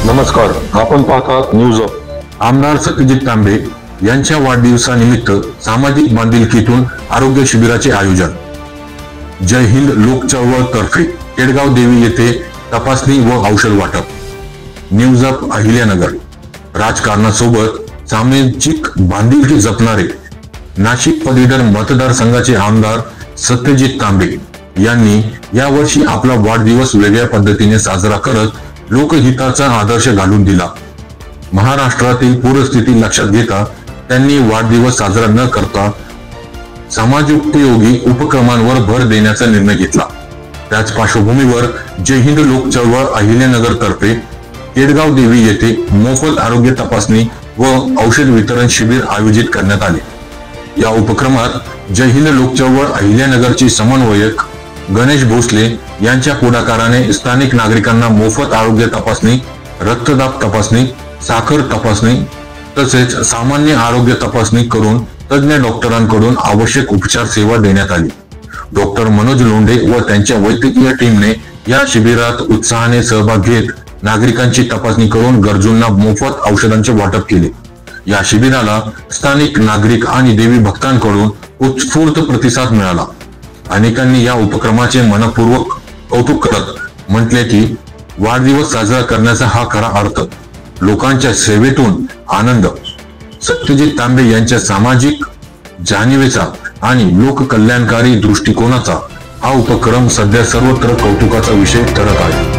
नमस्कार, आपण पाहतात न्यूज अप. आमदार सत्यजित तांबे यांच्या वाढदिवसानिमित्त सामाजिक बांधिलकीतून आरोग्य शिबिराचे आयोजन. जय हिंद लोक चळवळ तर्फे केडगाव देवी येथे तपासणी व औषध वाटप. News up Ahilyanagar. राजकारणासोबत सामाजिक बांधिलकी जपणारे नाशिक पदवीधर मतदारसंघाचे आमदार सत्यजित तांबे यांनी यावर्षी आपला वाढदिवस वेगळ्या पद्धतीने साजरा करत लोकहिताचा आदर्श घालून दिला. महाराष्ट्रातील पूरस्थिती लक्षात घेता त्यांनी वाढदिवस साजरा न करता समाजोपयोगी उपक्रमांवर भर देण्याचा निर्णय घेतला. त्याच पार्श्वभूमीवर जय हिंद लोक चळवळ अहिल्यानगर तर्फे केडगाव देवी येथे मोफत आरोग्य तपासणी व औषध वितरण शिबिर आयोजित करण्यात आले. या उपक्रमात जय हिंद लोक चळवळ अहिल्यानगरचे समन्वयक गणेश भोसले यांच्या पुढाकाराने स्थानिक नागरिकांना मोफत आरोग्य तपासणी, रक्तदाब तपासणी, साखर तपासणी तसेच सामान्य आरोग्य तपासणी करून तज्ञ डॉक्टरांकडून आवश्यक उपचार सेवा देण्यात आली. डॉक्टर मनोज लोंढे व त्यांच्या वैद्यकीय टीमने या शिबिरात उत्साहाने सहभाग घेत नागरिकांची तपासणी करून गरजूंना मोफत औषधांचे वाटप केले. या शिबिराला स्थानिक नागरिक आणि देवी भक्तांकडून उत्स्फूर्त प्रतिसाद मिळाला. अनेकांनी या उपक्रमाचे मनपूर्वक कौतुक करत म्हटले की वाढदिवस साजरा करण्याचा हा खरा अर्थ लोकांच्या सेवेतून आनंद. सत्यजित तांबे यांच्या सामाजिक जाणीवेचा आणि लोककल्याणकारी दृष्टिकोनाचा हा उपक्रम सध्या सर्वत्र कौतुकाचा विषय ठरत आहे.